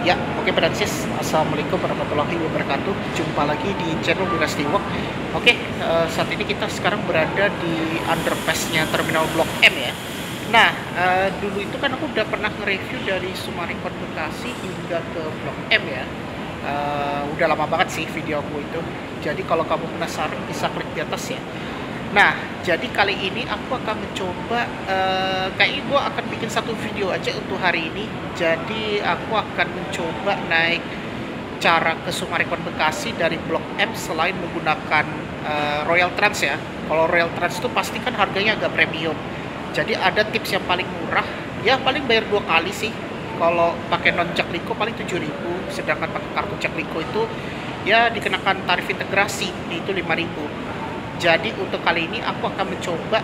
Ya, oke Francis. Assalamualaikum warahmatullahi wabarakatuh. Jumpa lagi di channel Dynasty Walk. Oke, saat ini kita sekarang berada di underpassnya Terminal Blok M ya. Nah, dulu itu kan aku udah pernah nge-review dari Sumarekon Bekasi hingga ke Blok M ya. Udah lama banget sih video aku itu. Jadi kalau kamu penasaran bisa klik di atas ya. Nah, jadi kali ini aku akan mencoba, kayaknya gue akan bikin satu video aja untuk hari ini. Jadi aku akan mencoba naik cara ke Sumarekon Bekasi dari Blok M selain menggunakan Royal Trans ya. Kalau Royal Trans itu pasti kan harganya agak premium. Jadi ada tips yang paling murah, ya paling bayar 2 kali sih. Kalau pakai non Jakliko paling 7.000, sedangkan pakai kartu Jakliko itu ya dikenakan tarif integrasi, itu 5.000. Jadi untuk kali ini aku akan mencoba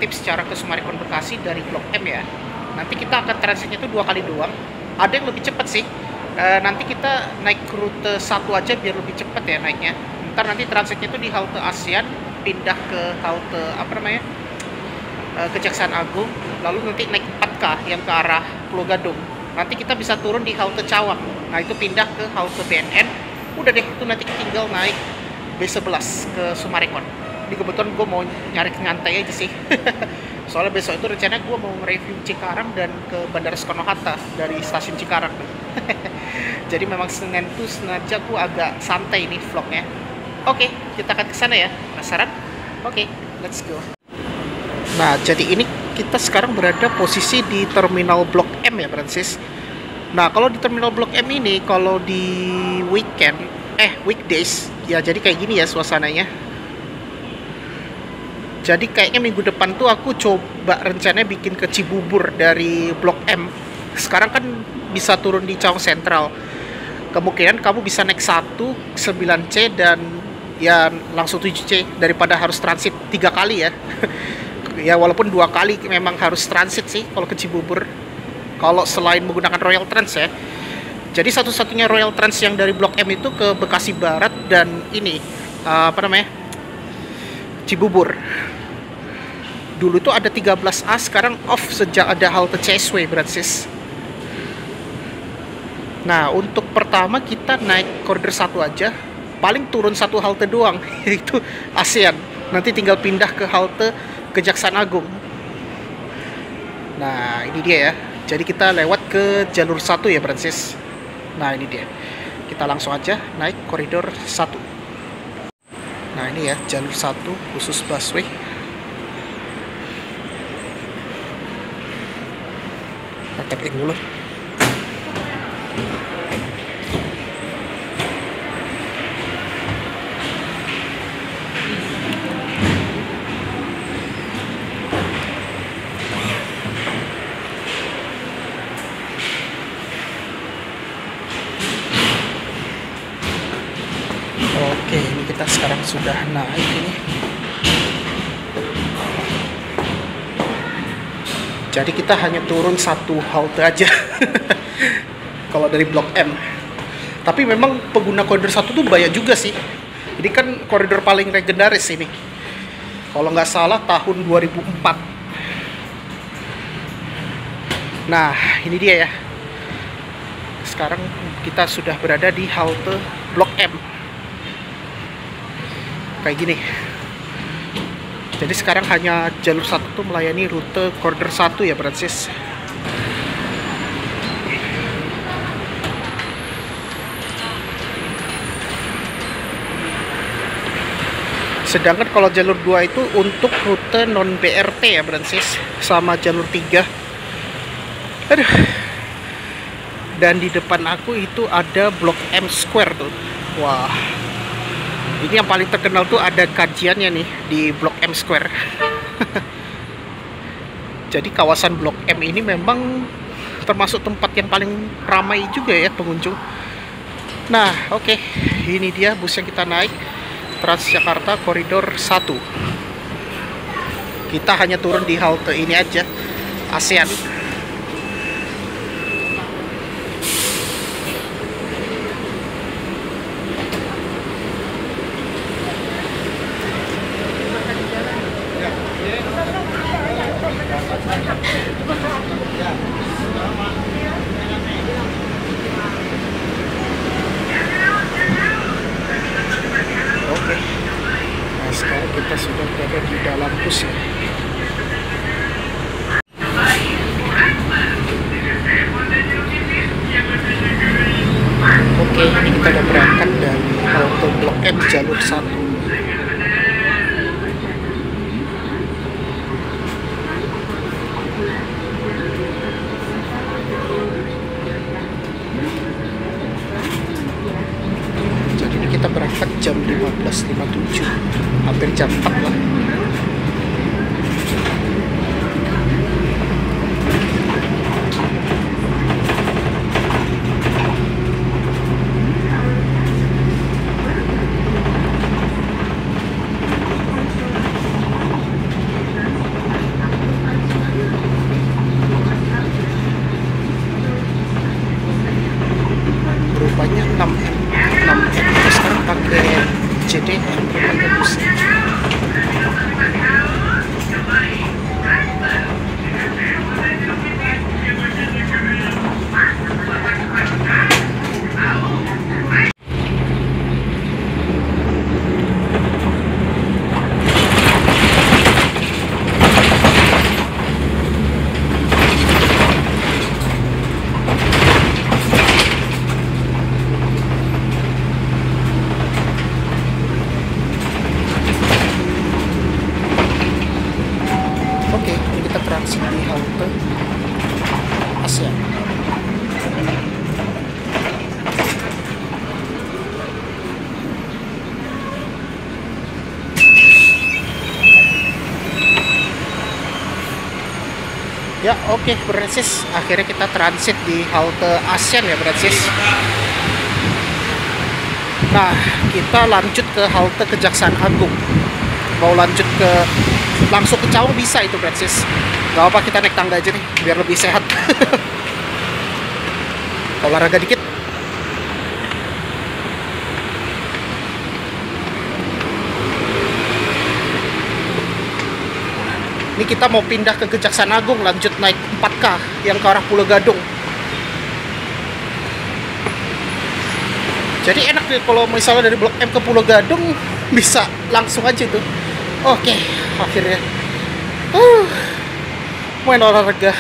tips cara ke Sumarekon Bekasi dari Blok M ya. Nanti kita akan transitnya itu 2 kali doang. Ada yang lebih cepat sih. Nanti kita naik rute 1 aja biar lebih cepat ya naiknya. Ntar nanti transitnya itu di halte ASEAN, pindah ke halte apa namanya, Kejaksaan Agung, lalu nanti naik 4K yang ke arah Pulau Gadung. Nanti kita bisa turun di halte Cawang. Nah itu pindah ke halte BNN. Udah deh, itu nanti tinggal naik B11 ke Sumarekon. Ini kebetulan gue mau nyari nyantai aja sih. Soalnya besok itu rencana gue mau nge-review Cikarang dan ke Bandara Soekarno-Hatta dari stasiun Cikarang. Jadi memang Senin tuh sengaja gue agak santai nih vlognya. Oke, kita akan ke sana ya. Penasaran? Oke, let's go. Nah, jadi ini kita sekarang berada posisi di Terminal Blok M ya, Francis. Nah, kalau di Terminal Blok M ini, kalau di weekdays, ya jadi kayak gini ya suasananya. Jadi kayaknya minggu depan tuh aku coba rencananya bikin ke Cibubur dari Blok M. Sekarang kan bisa turun di Cawang Sentral. Kemungkinan kamu bisa naik 9C dan ya langsung 7C daripada harus transit 3 kali ya. Ya walaupun 2 kali memang harus transit sih kalau ke Cibubur. Kalau selain menggunakan Royal Trans ya. Jadi satu-satunya Royal Trans yang dari Blok M itu ke Bekasi Barat dan ini Cibubur. Dulu itu ada 13A, sekarang off sejak ada halte CSW, Francis. Nah, untuk pertama kita naik koridor 1 aja. Paling turun 1 halte doang, yaitu ASEAN. Nanti tinggal pindah ke halte Kejaksaan Agung. Nah, ini dia ya. Jadi kita lewat ke jalur 1 ya, Francis. Nah ini dia, kita langsung aja naik koridor 1. Nah ini ya jalur 1 khusus busway. Kita tapping dulu. Oke, ini kita sekarang sudah naik ini. Jadi kita hanya turun 1 halte aja. Kalau dari Blok M. Tapi memang pengguna koridor 1 tuh banyak juga sih. Ini kan koridor paling legendaris ini. Kalau nggak salah tahun 2004. Nah, ini dia ya. Sekarang kita sudah berada di halte Blok M. Kayak gini. Jadi sekarang hanya jalur 1 tuh melayani rute koridor 1 ya, Francis. Sedangkan kalau jalur 2 itu untuk rute non BRT ya, Francis, sama jalur 3. Aduh. Dan di depan aku itu ada Blok M Square tuh. Wah. Ini yang paling terkenal tuh ada kajiannya nih di Blok M Square. Jadi kawasan Blok M ini memang termasuk tempat yang paling ramai juga ya pengunjung. Nah, oke. Ini dia bus yang kita naik, Transjakarta koridor 1. Kita hanya turun di halte ini aja, ASEAN. jam 15.57, hampir jam 4 lah. Rupanya 6M itu sekarang pakai JDM, pakai bus. Oke, ini kita transit di halte ASEAN. Ya, oke, Brancis. Akhirnya kita transit di halte ASEAN ya, Brancis. Nah, kita lanjut ke halte Kejaksaan Agung. Mau lanjut ke langsung ke Cawang bisa itu, Brancis. Gak apa, kita naik tangga aja nih biar lebih sehat. Olahraga dikit. Ini kita mau pindah ke Kejaksaan Agung, lanjut naik 4K yang ke arah Pulau Gadung. Jadi enak nih kalau misalnya dari Blok M ke Pulau Gadung bisa langsung aja itu. Oke, akhirnya main olahraga.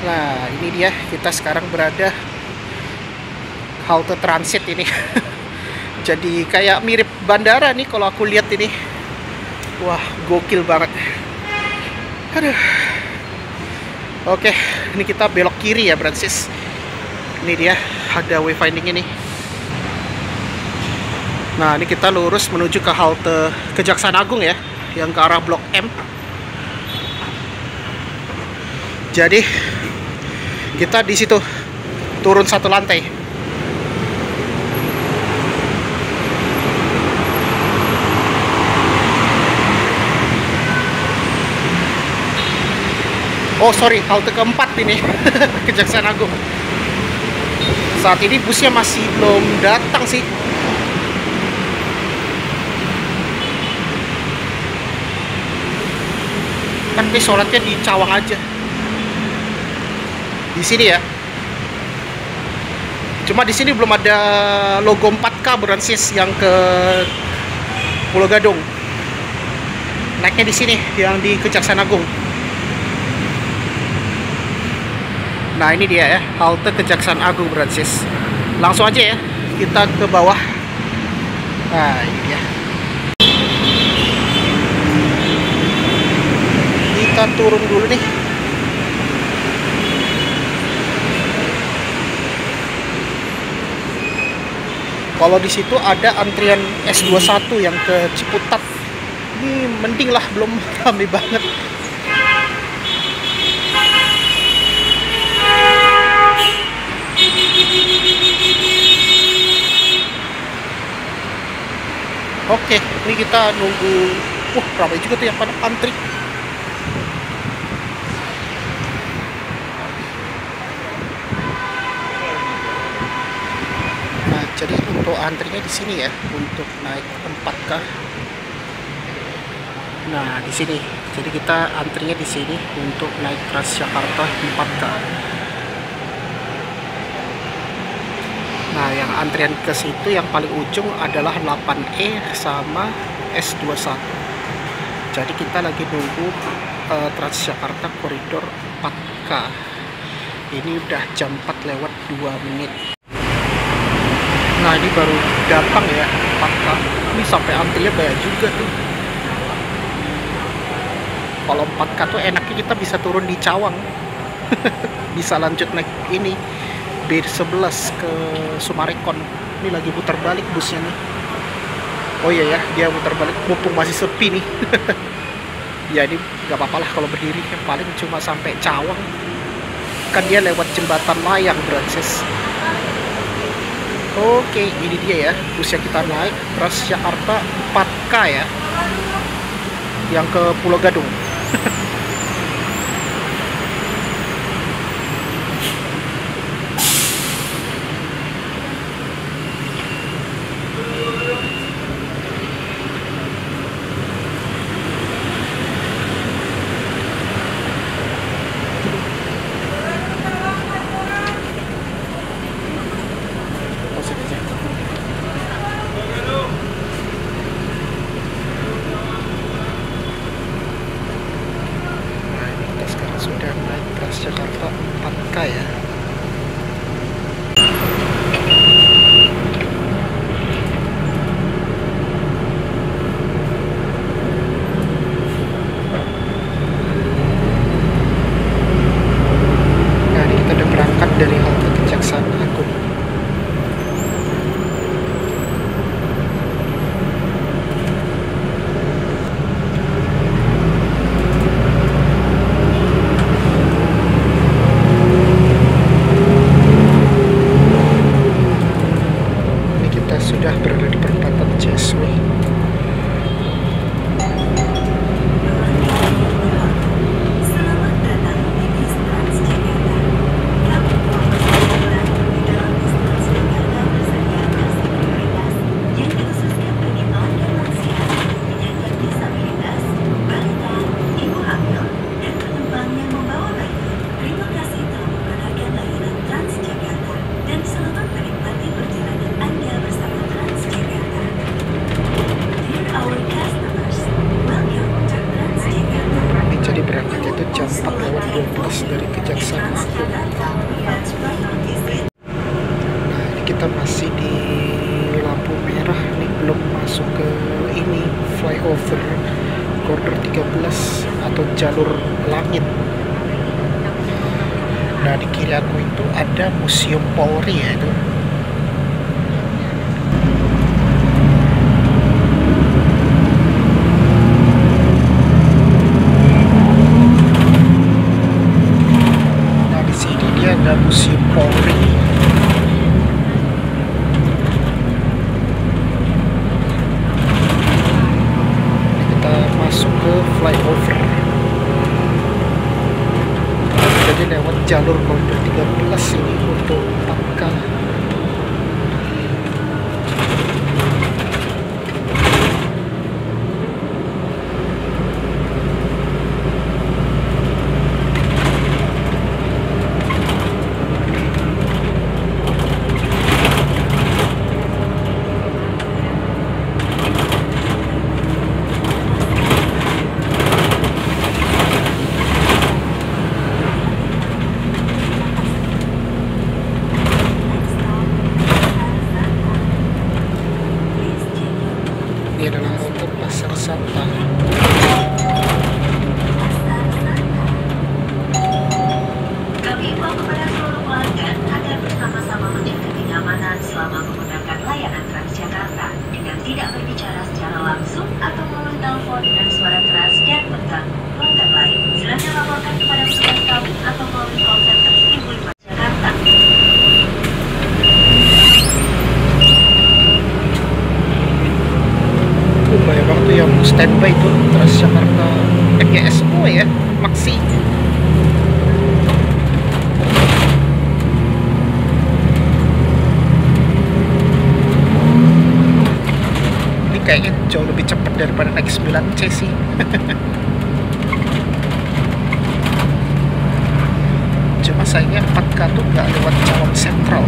Nah, ini dia, kita sekarang berada halte transit ini. Jadi kayak mirip bandara nih kalau aku lihat ini. Wah, gokil banget. Aduh. Oke, ini kita belok kiri ya, Brancis. Ini dia, ada wayfinding ini. Nah, ini kita lurus menuju ke halte Kejaksaan Agung ya, yang ke arah Blok M. Jadi kita di situ turun satu lantai. Oh sorry, halte keempat ini. Kejaksaan Agung. Saat ini busnya masih belum datang sih. Kan ini sholatnya di Cawang aja, di sini ya. Cuma di sini belum ada logo 4K Brancis yang ke Pulau Gadung. Naiknya di sini yang di Kejaksaan Agung. Nah, ini dia ya, halte Kejaksaan Agung Brancis. Langsung aja ya, kita ke bawah. Nah, ini dia. Kita turun dulu nih. Kalau di situ ada antrian S21 yang ke Ciputat. Ini mending lah, belum ramai banget. Oke, ini kita nunggu. Ramai juga tuh yang pada antri. Nah, jadi untuk antrinya di sini ya, untuk naik 4K. Nah, di sini. Jadi kita antrinya di sini untuk naik Transjakarta 4K. Nah, yang antrian ke situ yang paling ujung adalah 8E sama S21. Jadi kita lagi nunggu Transjakarta koridor 4K. Ini udah jam 4 lewat 2 menit. Nah, ini baru datang ya 4K. Ini sampai antrinya banyak juga tuh. Kalau 4K tuh enaknya kita bisa turun di Cawang. Bisa lanjut naik ini B11 ke Sumarekon. Ini lagi putar balik busnya nih. Oh iya ya, dia putar balik mumpung masih sepi nih. Ya ini nggak apa-apa lah kalau berdiri, yang paling cuma sampai Cawang. Kan dia lewat jembatan layang, Branches. Oke, ini dia ya bus yang kita naik, Transjakarta 4K ya, yang ke Pulau Gadung. Sudah naik Transjakarta 4K ya. Nah, ini kita udah berangkat dari halte Kejaksaan Agung. Sudah berada di perempatan Ciswi. Jam 4:12 dari Kejaksaan Agung. Nah, ini kita masih di lampu merah nih, belum masuk ke ini flyover koridor 13 atau jalur langit. Nah, di kiri aku itu ada Museum Polri ya itu. Ada Museum Polri. Kita masuk ke flyover. Jadi lewat jalur koridor 13 ini untuk 4K. Ini adalah rute Pasar Santa. Kami imbau kepada seluruh pelanggan agar bersama-sama menjaga kenyamanan selama menggunakan layanan Transjakarta dengan tidak berbicara secara langsung atau melalui telepon dengan suara keras dan mengganggu pelanggan lain. Silakan laporkan kepada petugas kami atau melalui call center 1005 Jakarta. Banyak waktu yang standby itu Transjakarta PGSO ya, Maxi. Ini kayaknya jauh lebih cepat daripada naik 9C sih. Cuma sayangnya 4K tuh nggak lewat Cawang Sentral.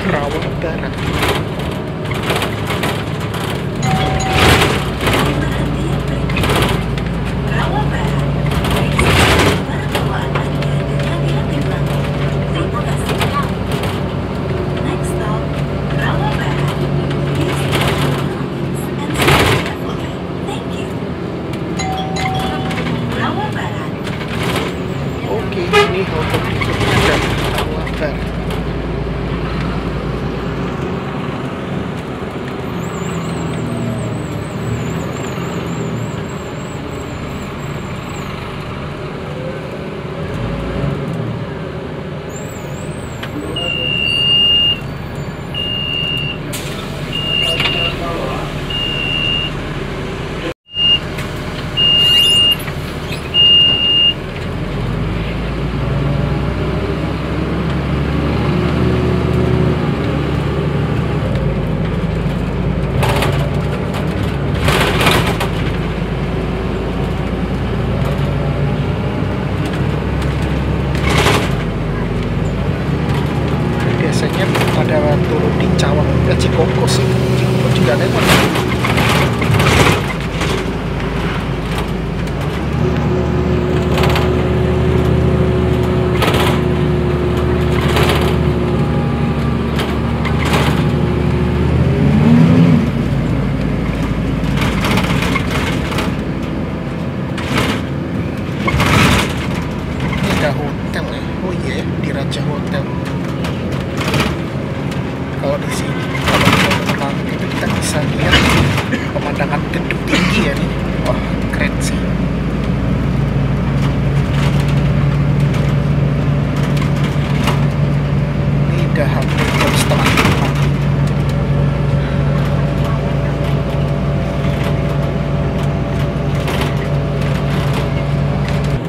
Rawang Barat. Rawang Barat. pemandangan gedung tinggi ya nih. Wah, keren sih. Ini udah hampir jam setengah 5.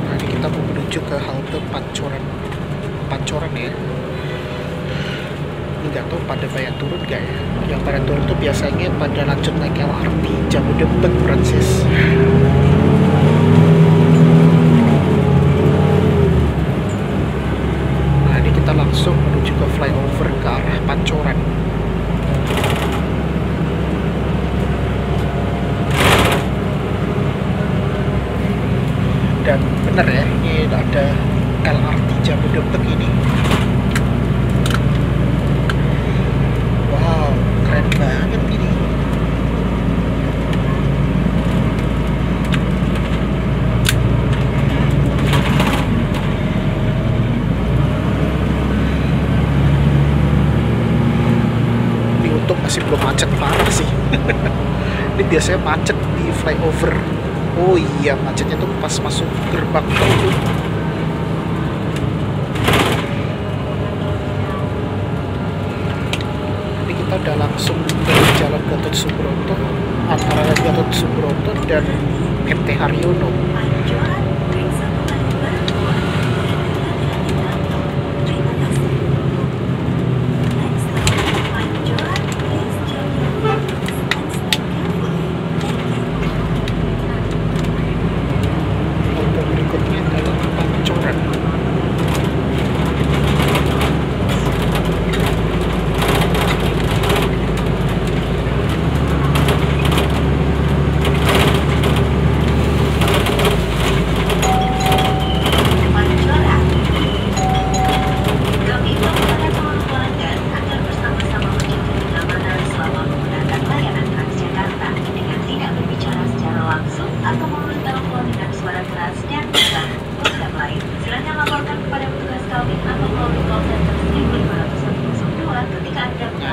Nah, ini kita mau menuju ke halte Pancoran ya. Nggak tahu pada banyak turun gak ya. Yang pada turun tuh biasanya pada lanjut naik LRT Jabodebek, Francis. Nah, ini kita langsung menuju ke flyover ke arah Pancoran. Dan bener ya, ini ada LRT Jabodebek ini. Keren banget ini. Ini untung masih belum macet parah sih. Ini biasanya macet di flyover. Oh iya, macetnya tuh pas masuk gerbang tol tuh. Kita udah langsung dari Jalan Gatot Subroto, antara Gatot Subroto dan MT Haryono. Halte berikutnya adalah Pancoran.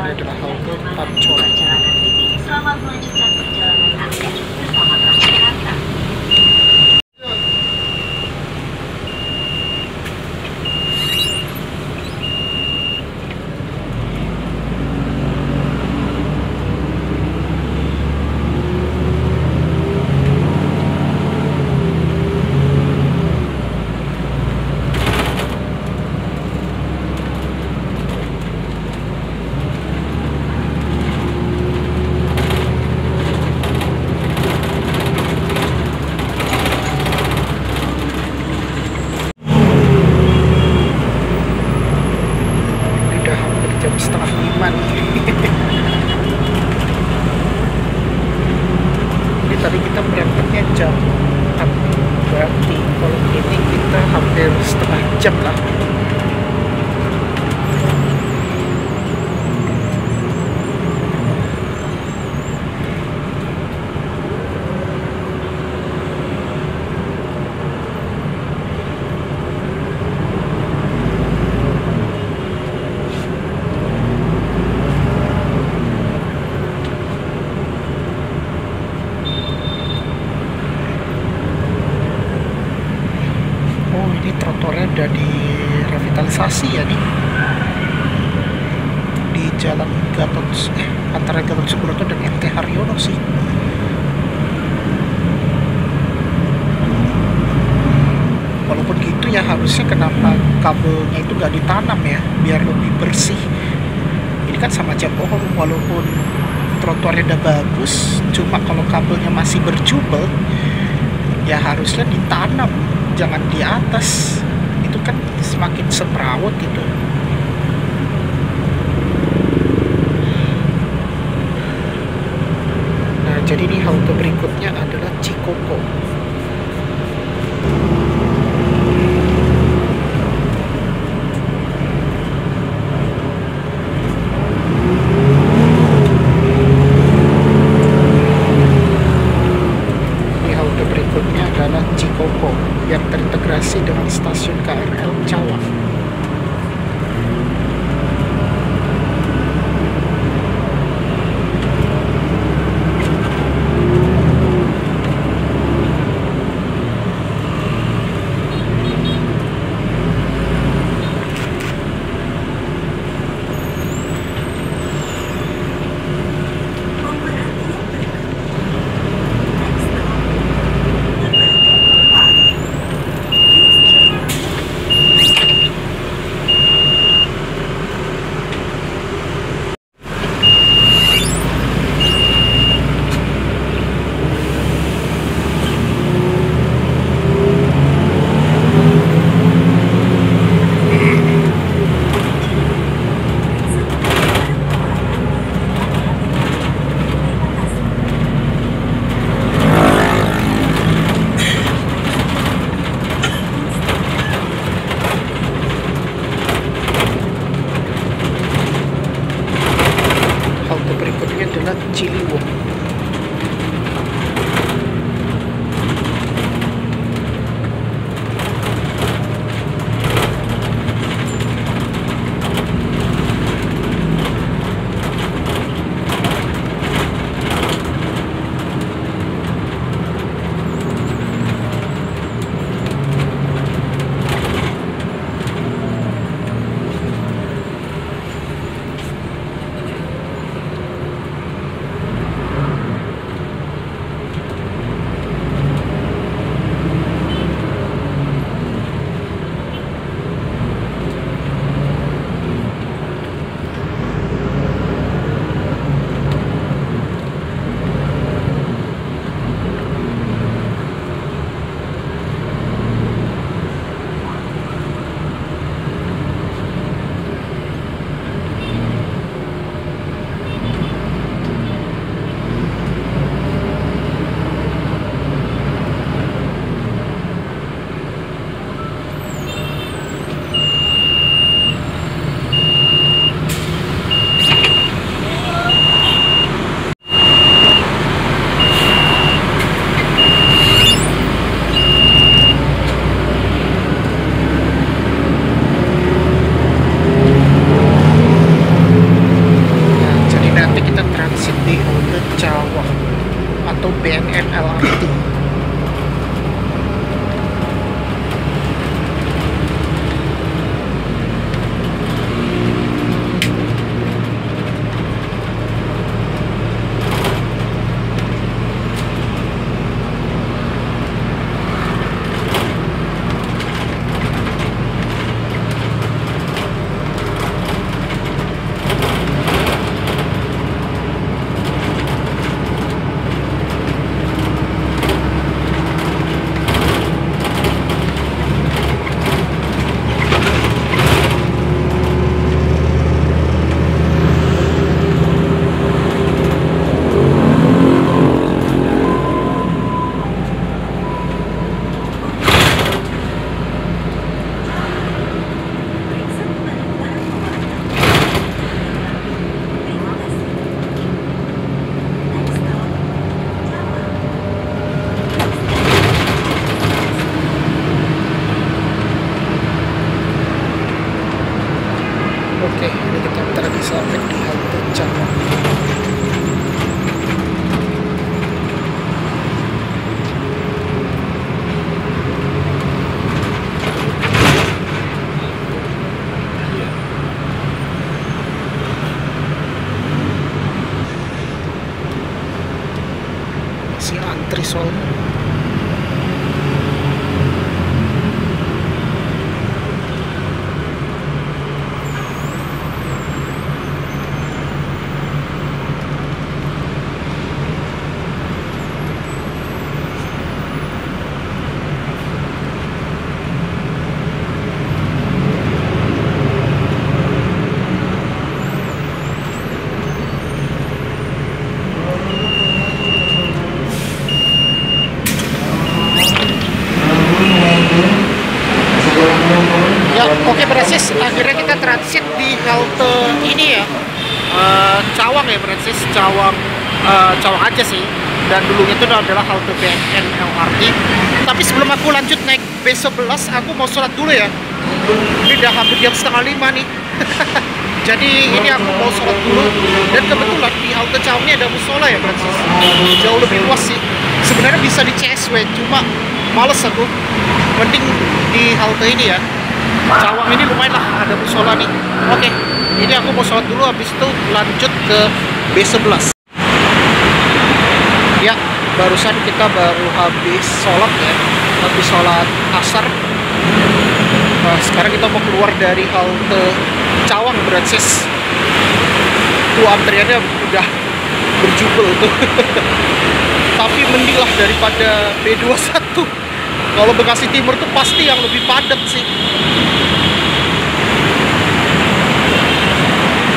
Adalah halte Pancoran. Selamat melanjutkan perjalanan Anda bersama Transjakarta. Jam setengah 5 nih. Ini tadi kita berangkatnya jam 4, berarti kalau ini kita hampir setengah jam lah. Ini trotoarnya udah direvitalisasi ya nih, di jalan antara Gatot Subroto dan MT Haryono sih. Walaupun gitu ya, harusnya kenapa kabelnya itu nggak ditanam ya, biar lebih bersih. Ini kan sama aja bohong, walaupun trotoarnya udah bagus, cuma kalau kabelnya masih berjubel ya harusnya ditanam, jangan di atas. Itu kan semakin semrawut gitu. Nah, jadi ini halte berikutnya adalah Cikoko. Cikoko yang terintegrasi dengan stasiun KRL Cawang. atau BNN LRT. Oke, ini kita bentar lagi sampai di halte Cawang. Masih antri soalnya. Ya, oke Brancis, akhirnya kita transit di halte ini ya, Cawang ya Brancis, Cawang aja sih. Dan dulunya itu adalah halte BNN LRT. Tapi sebelum aku lanjut naik B11, aku mau sholat dulu ya. Ini udah hampir jam 4:30 nih. Jadi ini aku mau sholat dulu. Dan kebetulan di halte Cawang ini ada musola ya Brancis. Jauh lebih luas sih. Sebenarnya bisa di CSW, cuma males aku. Mending di halte ini ya. Cawang ini lumayan lah, ada musola nih. Oke, ini aku mau sholat dulu, habis itu lanjut ke B11. Ya, barusan kita baru habis sholat ya, habis sholat asar. Nah, sekarang kita mau keluar dari halte Cawang Brancis. Tuh antriannya udah berjubel tuh. Tapi mending lah daripada B21. Kalau Bekasi Timur tuh pasti yang lebih padat sih.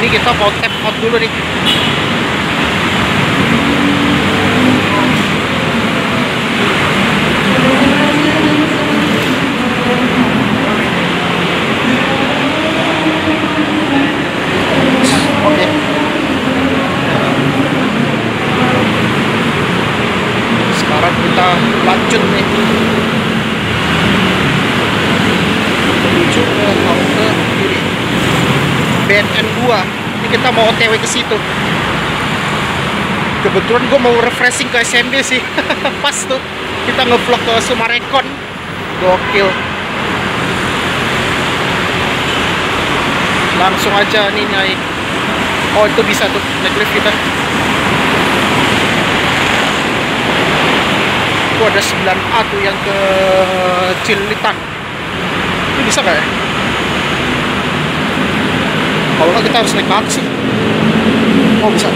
Ini kita mau tap out dulu nih. Oke. Sekarang kita lanjut nih. Menuju ke halte ini BNN 2. Ini kita mau OTW ke situ. Kebetulan gue mau refreshing ke SMB sih. Pas tuh kita ngevlog ke Sumarekon. Gokil. Langsung aja nih naik. Oh itu bisa tuh naik lift kita. Itu ada 9A tuh yang ke Cilitan. Ini bisa nggak ya? Kalau nggak kita harus naik taksi. Oh bisa.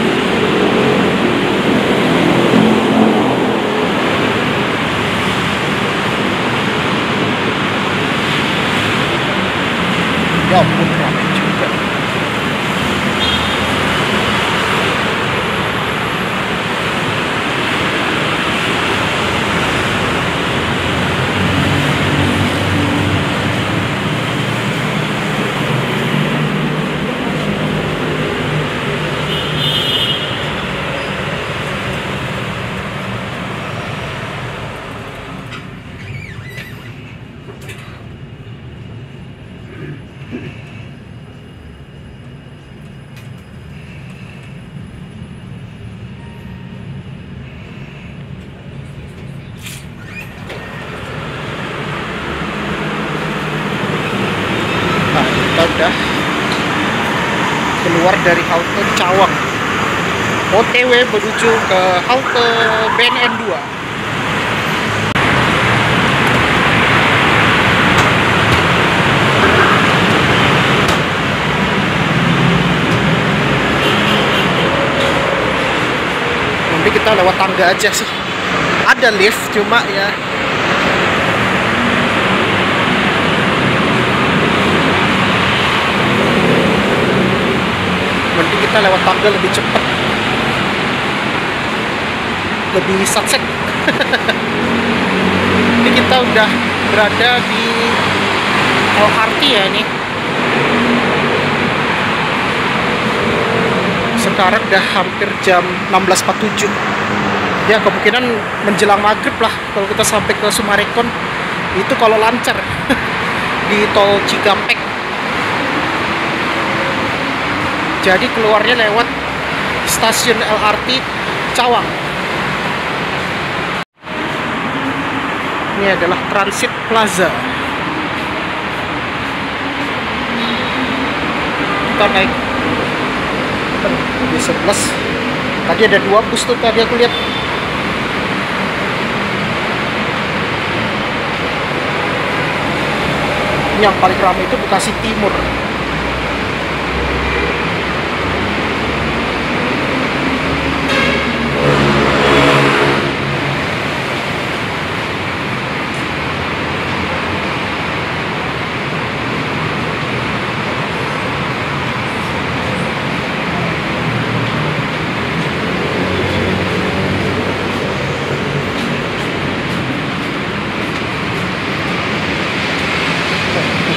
Ya ampun, ramai juga. keluar dari halte Cawang, OTW menuju ke halte BNN 2. Nanti kita lewat tangga aja sih. Ada lift cuma ya nanti kita lewat tangga lebih cepat, lebih satsek. Ini kita udah berada di LRT ya ini. Sekarang udah hampir jam 16.47. Ya kemungkinan menjelang maghrib lah kalau kita sampai ke Summarecon. Itu kalau lancar di tol Cikampek. Jadi keluarnya lewat stasiun LRT Cawang. Ini adalah Transit Plaza. Kita naik B11. Tadi ada 2 bus tuh tadi aku lihat. Yang paling ramai itu Bekasi Timur.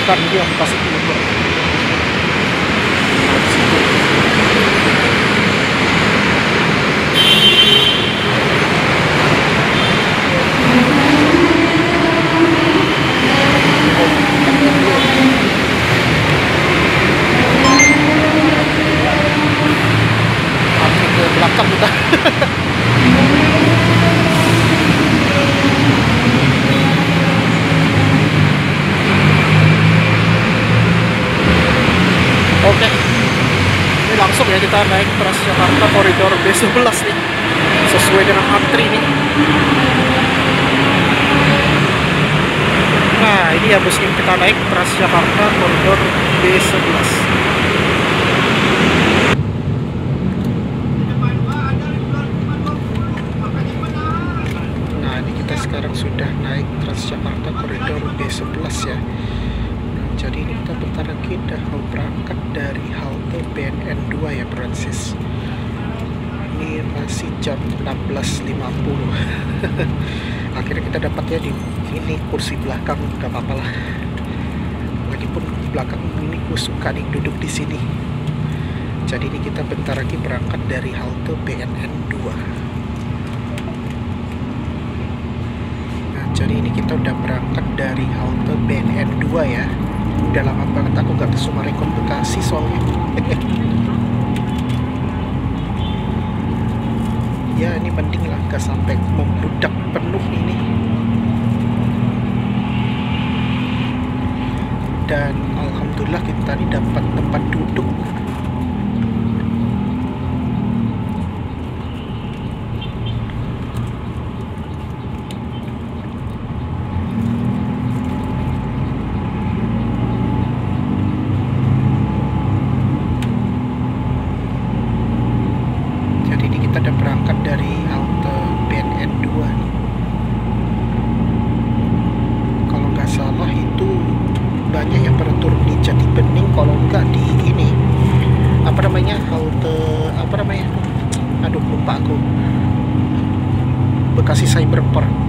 Bukan dia Bekasi Timur. Antri ke belakang kita. Oke, ini langsung ya kita naik Transjakarta koridor B11 nih, sesuai dengan antri nih. Nah ini ya bus yang kita naik Transjakarta koridor B11. Nah ini kita sekarang sudah naik Transjakarta koridor B11 ya. Jadi ini kita bentar lagi udah mau berangkat dari halte BNN 2 ya Francis. Ini masih jam 16.50. Akhirnya kita dapat ya di ini kursi belakang, gak apa-apa lah. Walaupun belakang ini gue suka nih duduk di sini. Jadi ini kita bentar lagi berangkat dari halte BNN 2. Nah jadi ini kita udah berangkat dari halte BNN 2 ya. Udah lama banget aku gak ke Summarecon Bekasi soalnya. Ya ini mending lah gak sampai membludak penuh ini. Dan alhamdulillah kita ini dapat tempat duduk. Kita udah berangkat dari halte BNN 2 nih. Kalau nggak salah itu banyak yang pada turun di Jati Bening, kalau nggak di ini apa namanya, halte apa namanya, aduh lupa aku, Bekasi Cyberpark.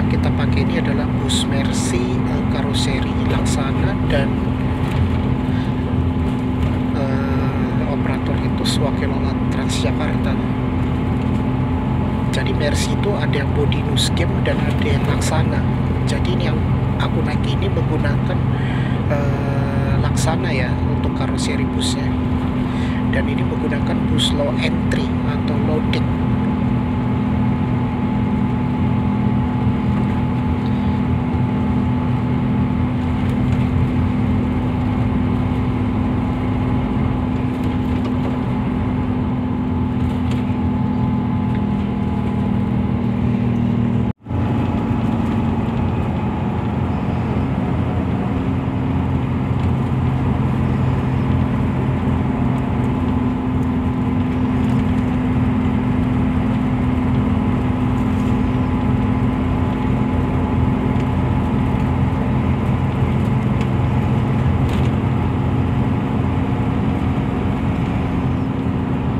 yang kita pakai ini adalah bus Mercy karoseri Laksana, dan operator itu Swakelola Transjakarta. Jadi Mercy itu ada yang body Nuskim dan ada yang Laksana. Jadi ini yang aku naik ini menggunakan Laksana ya untuk karoseri busnya, dan ini menggunakan bus low entry atau low deck.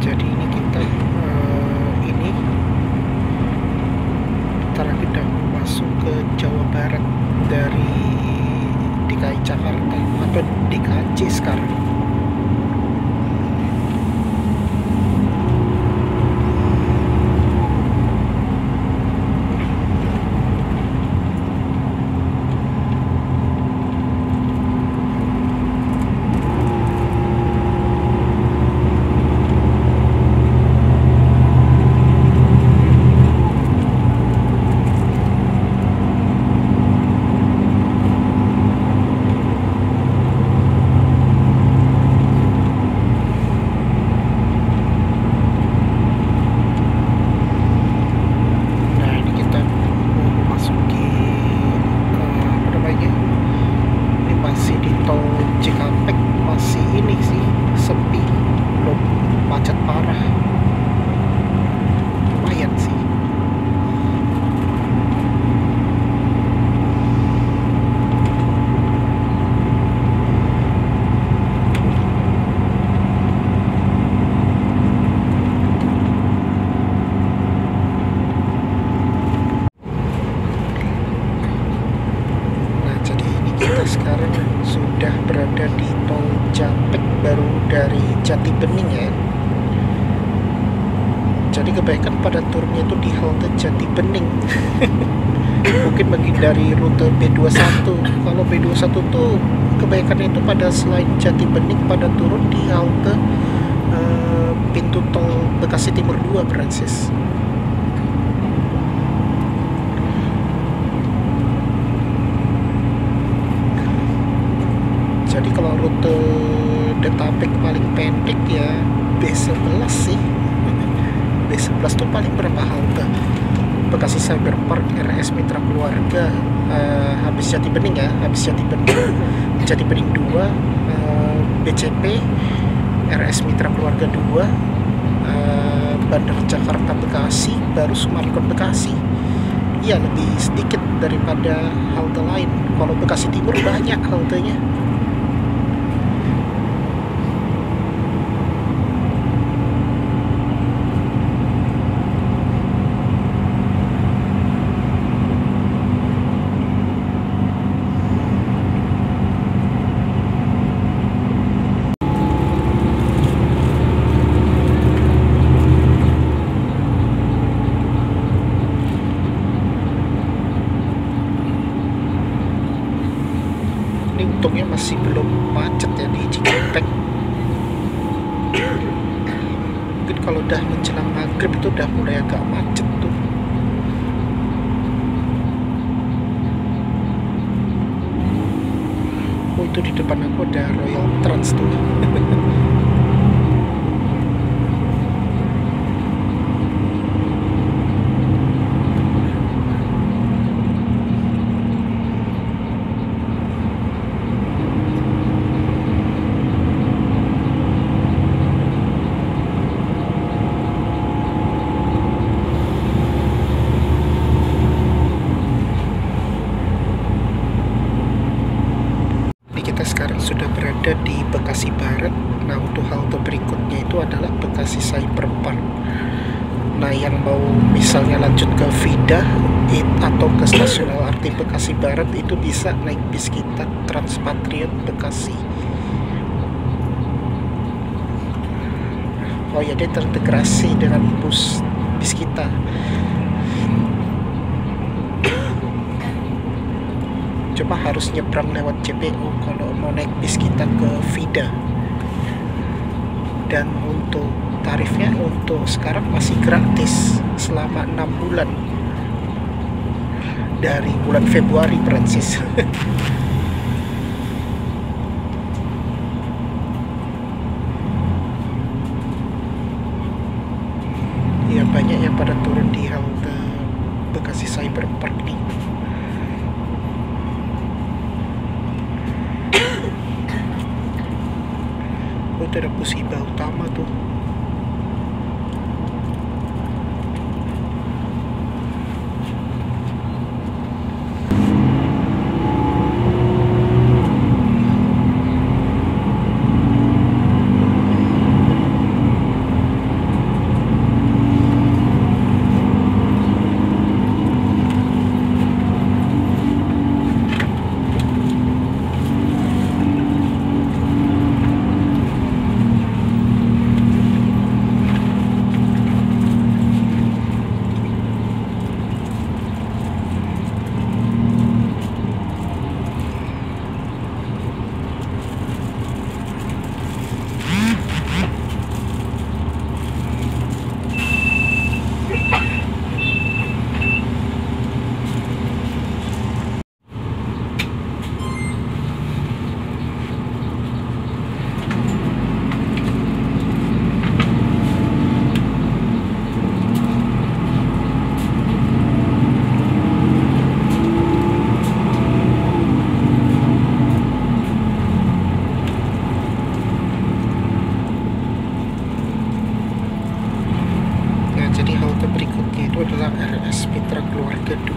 Jadi ini kita ini bentar lagi udah masuk ke Jawa Barat dari DKI Jakarta atau DKJ sekarang. Sekarang sudah berada di tol Japek, baru dari Jati Bening ya. Jadi kebanyakan pada turunnya itu di halte Jati Bening. Mungkin menghindari rute B21. Kalau B21 tuh kebanyakan itu pada selain Jati Bening pada turun di halte pintu tol Bekasi Timur 2 Francis. Jadi kalau rute Detabek paling pendek ya B11 sih. B11 tuh paling berapa halte? Bekasi Cyber Park, RS Mitra Keluarga, habis Jati Bening ya, habis Jati Bening, Jati Bening 2, BCP, RS Mitra Keluarga 2, Bandar Jakarta Bekasi, baru Sumarikon Bekasi. Iya, lebih sedikit daripada halte lain. Kalau Bekasi Timur banyak haltenya. Untungnya masih belum macet ya di Cikampek. Mungkin kalau udah menjelang maghrib itu udah mulai agak macet tuh. Oh, itu di depan aku ada Royal Trans tuh. Kita sekarang sudah berada di Bekasi Barat. Nah, untuk halte berikutnya itu adalah Bekasi Cyber Park. Nah, yang mau misalnya lanjut ke Vida atau ke stasiun LRT Bekasi Barat itu bisa naik bis kita Transpatriot Bekasi. Oh ya, dia terintegrasi dengan bis kita. Cuma harus nyebrang lewat JPO kalau mau naik bis kita ke Vida. Dan untuk tarifnya untuk sekarang masih gratis selama 6 bulan dari bulan Februari, Prancis. Ya, banyak yang pada turun di halte Bekasi Cyber Park nih. Oh, itu ada Pusibah Utama tuh. Jadi halte berikutnya itu adalah RS Mitra Keluarga 2.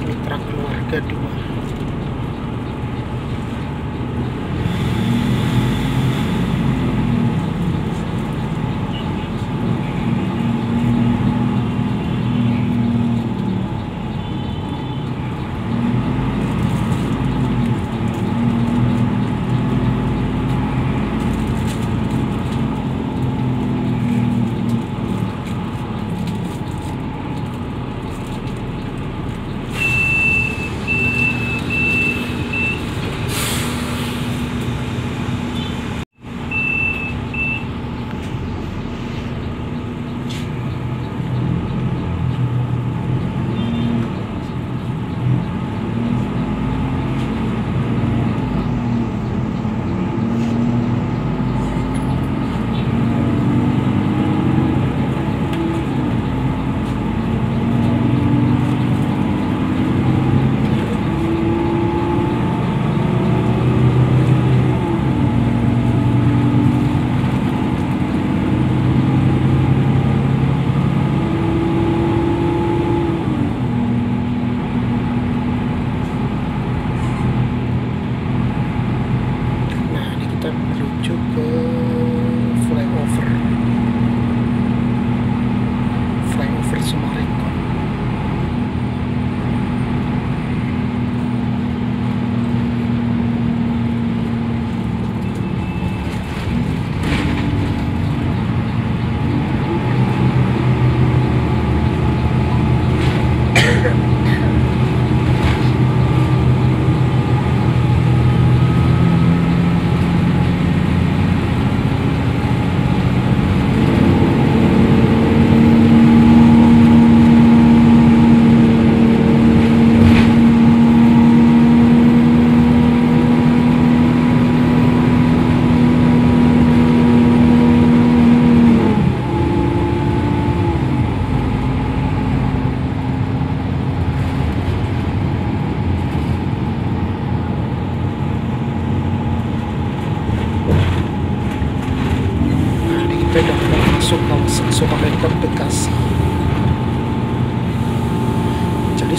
Mitra Keluarga 2.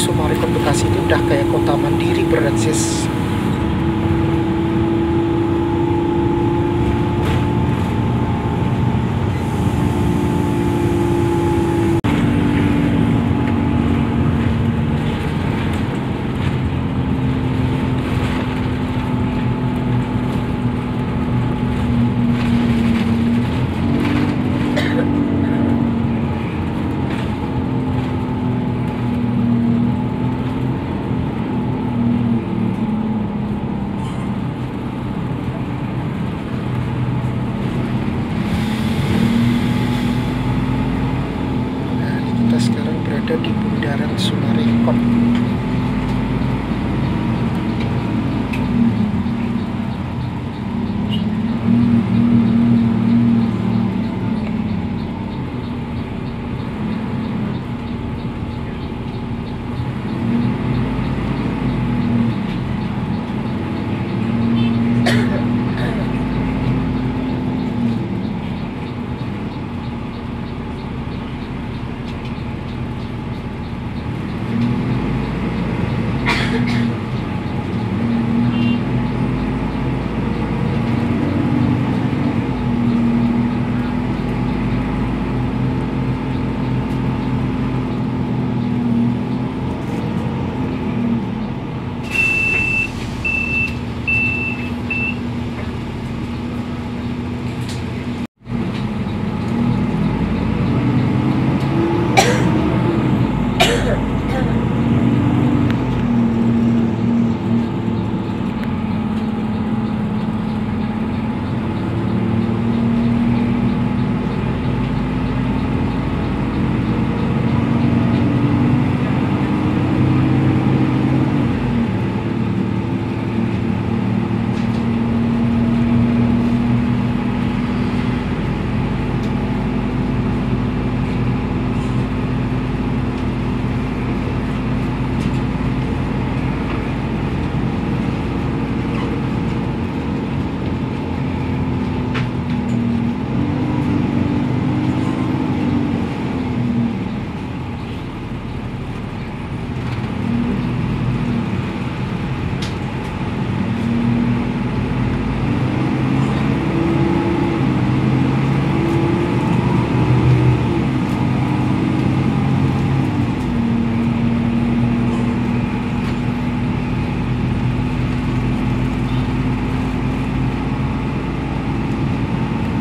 Summarecon Bekasi itu udah kayak kota mandiri Brancis. Sekarang berada di bundaran Summarecon.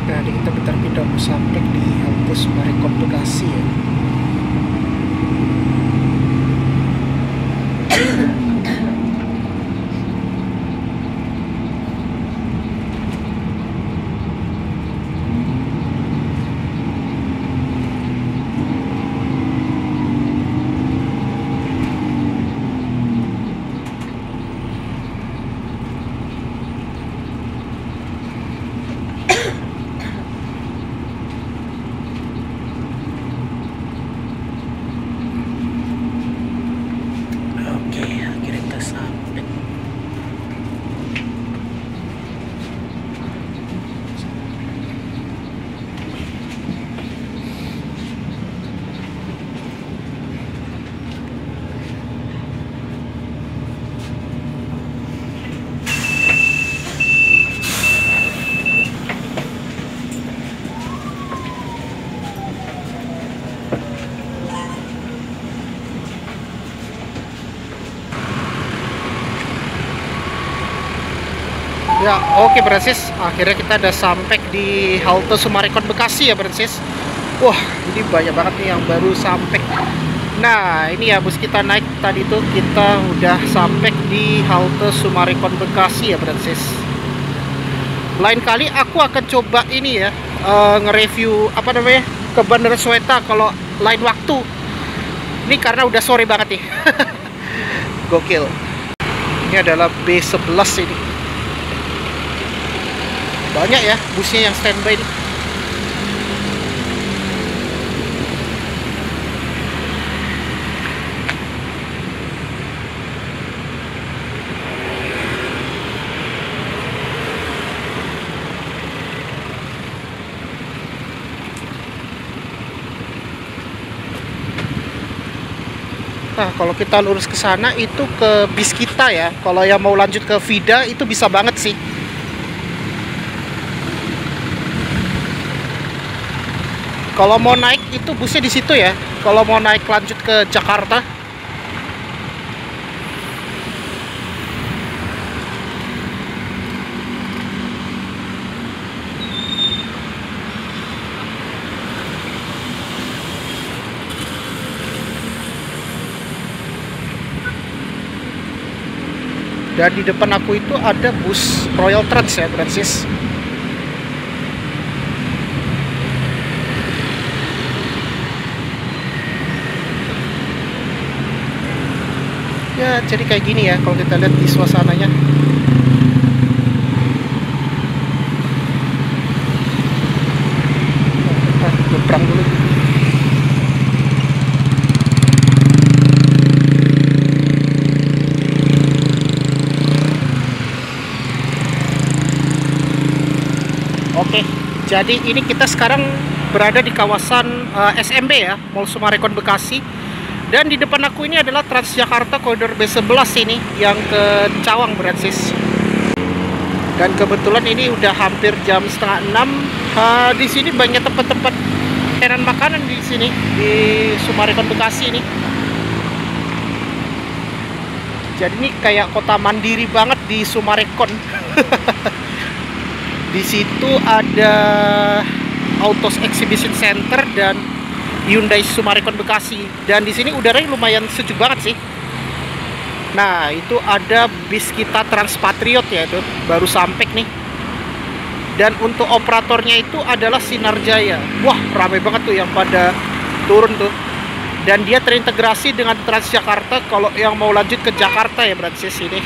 Jadi kita bentar-bentar mau sampai di halte Summarecon Bekasi ya. Ya, oke Brancis. Akhirnya kita udah sampai di halte Summarecon Bekasi ya Brancis. Wah, ini banyak banget nih yang baru sampai. Nah, ini ya bus kita naik tadi tuh kita udah sampai di halte Summarecon Bekasi ya Brancis. Lain kali aku akan coba ini ya, nge-review apa namanya ke Bandara Soweto kalau lain waktu. Ini karena udah sore banget nih. Gokil. Ini adalah B11 ini. Banyak ya busnya yang standby nih. Nah, kalau kita lurus ke sana itu ke bis kita ya. Kalau yang mau lanjut ke Vida itu bisa banget sih. Kalau mau naik itu busnya di situ ya. Kalau mau naik lanjut ke Jakarta. Dan di depan aku itu ada bus Royal Trans ya, Francis. Ya, jadi kayak gini ya kalau kita lihat di suasananya. Kita nyebrang dulu. Oke, jadi ini kita sekarang berada di kawasan SMB ya, Mall Summarecon Bekasi. Dan di depan aku ini adalah Transjakarta Koridor B11 ini yang ke Cawang, Francis. Dan kebetulan ini udah hampir jam setengah 6. Di sini banyak tempat-tempat tenan makanan di sini di Summarecon Bekasi ini. Jadi ini kayak kota mandiri banget di Summarecon. Di situ ada Autos Exhibition Center dan Hyundai Summarecon Bekasi. Dan di sini udaranya lumayan sejuk banget sih. Nah, itu ada bis kita Transpatriot ya, itu baru sampai nih. Dan untuk operatornya itu adalah Sinarjaya. Wah, ramai banget tuh yang pada turun tuh. Dan dia terintegrasi dengan Transjakarta kalau yang mau lanjut ke Jakarta ya, berarti sini.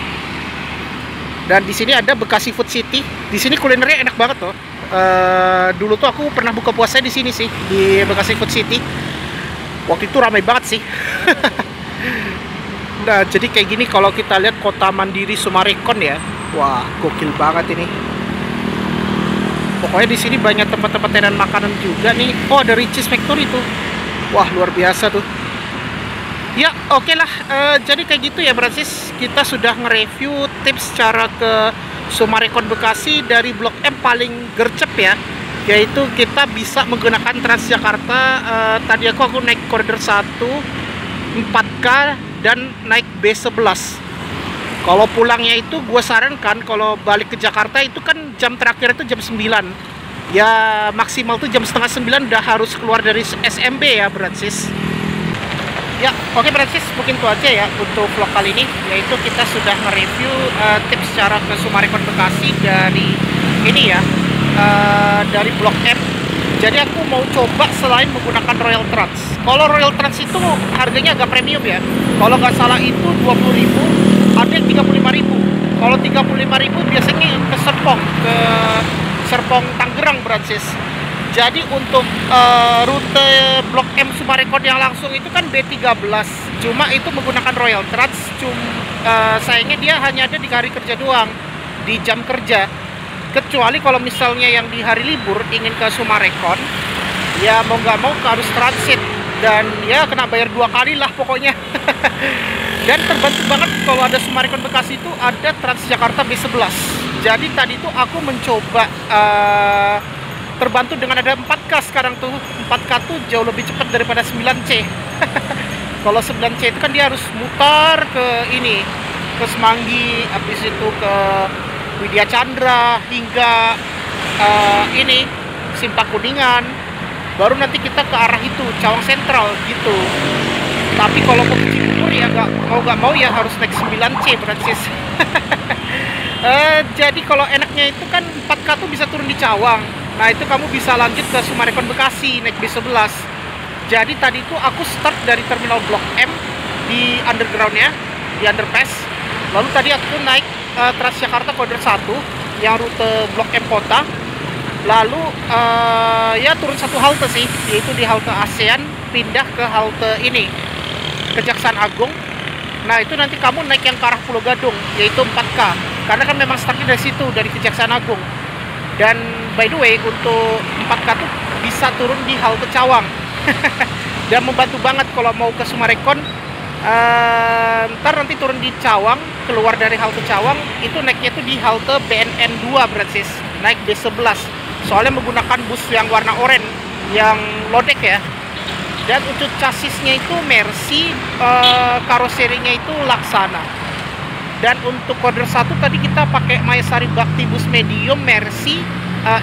Dan di sini ada Bekasi Food City. Di sini kulinernya enak banget loh. Dulu tuh aku pernah buka puasa di sini sih, di Bekasi Food City. Waktu itu ramai banget sih. Nah, jadi kayak gini kalau kita lihat kota mandiri Summarecon ya. Wah, gokil banget ini. Pokoknya di sini banyak tempat-tempat tenan makanan juga nih. Oh, ada Richeese Factory tuh. Wah, luar biasa tuh. Ya, oke lah. Jadi kayak gitu ya, Francis. Kita sudah nge-review tips cara ke Summarecon Bekasi dari Blok M paling gercep ya. Yaitu kita bisa menggunakan Transjakarta. Tadi aku naik koridor 1 4K dan naik B11. Kalau pulangnya itu gue sarankan kalau balik ke Jakarta itu kan jam terakhir itu jam 9. Ya maksimal tuh jam setengah 9 udah harus keluar dari SMB ya, Francis. Ya, oke Francis, mungkin itu aja ya untuk vlog kali ini. Yaitu kita sudah nge-review tips cara ke Summarecon Bekasi dari ini ya, dari Blok M. Jadi aku mau coba selain menggunakan Royal Trans. Kalau Royal Trans itu harganya agak premium ya. Kalau nggak salah itu 20.000, ada yang 35.000. Kalau 35.000 biasanya ke Serpong Tangerang, Francis. Jadi untuk rute Blok M Summarecon yang langsung itu kan B13. Cuma itu menggunakan Royal Trans. Sayangnya dia hanya ada di hari kerja doang, di jam kerja. Kecuali kalau misalnya yang di hari libur ingin ke Summarecon, ya mau nggak mau harus transit. Dan ya kena bayar 2 kali lah pokoknya. Dan terbantu banget kalau ada Summarecon Bekasi itu ada Transjakarta B11. Jadi tadi tuh aku mencoba terbantu dengan ada 4K sekarang tuh. 4K tuh jauh lebih cepat daripada 9C. Kalau 9C itu kan dia harus mutar ke ini, ke Semanggi, habis itu ke Widya Chandra hingga ini Simpang Kuningan. Baru nanti kita ke arah itu Cawang Sentral gitu. Tapi kalau mau ke Cibubur ya nggak mau ya harus naik 9C, Francis. Jadi kalau enaknya itu kan 4K tuh bisa turun di Cawang. Nah itu kamu bisa lanjut ke Summarecon Bekasi naik B11. Jadi tadi itu aku start dari terminal Blok M di undergroundnya, di underpass. Lalu tadi aku naik Transjakarta Koridor 1 yang rute Blok M Kota. Lalu ya turun satu halte sih, yaitu di halte ASEAN, pindah ke halte ini, Kejaksaan Agung. Nah itu nanti kamu naik yang ke arah Pulau Gadung, yaitu 4K. Karena kan memang startnya dari situ, dari Kejaksaan Agung. Dan by the way, untuk 4K tuh bisa turun di halte Cawang. Dan membantu banget kalau mau ke Summarecon. Ntar nanti turun di Cawang, keluar dari halte Cawang, itu naiknya itu di halte BNN 2 berarti, naik B11. Soalnya menggunakan bus yang warna oranye, yang lodek ya. Dan untuk chassisnya itu Mercy, karoserinya itu Laksana. Dan untuk kode 1 tadi kita pakai Maesari Bakti bus medium Mercy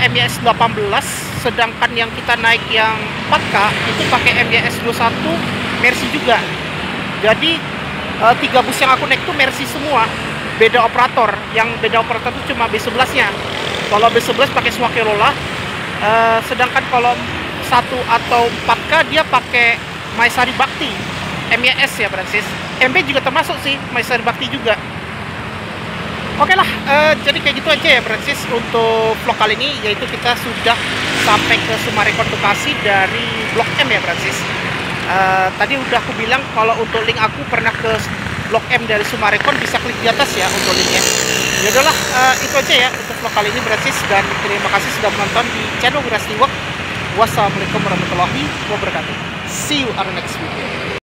MYS 18, sedangkan yang kita naik yang 4K itu pakai MYS 21 Mercy juga. Jadi 3 bus yang aku naik itu Mercy semua, beda operator. Yang beda operator itu cuma B11-nya. Kalau B11 pakai Swakelola, sedangkan kalau 1 atau 4K dia pakai Maesari Bakti MYS ya Francis. MB juga termasuk sih, Maesari Bakti juga. Oke lah, jadi kayak gitu aja ya Francis untuk vlog kali ini, yaitu kita sudah sampai ke Summarecon Bekasi dari Blok M ya Francis. Tadi udah aku bilang kalau untuk link aku pernah ke Blok M dari Summarecon, bisa klik di atas ya untuk linknya. Ya udahlah, itu aja ya untuk vlog kali ini Francis, dan terima kasih sudah menonton di channel Wirasti Walk. Wassalamualaikum warahmatullahi wabarakatuh. See you on the next video.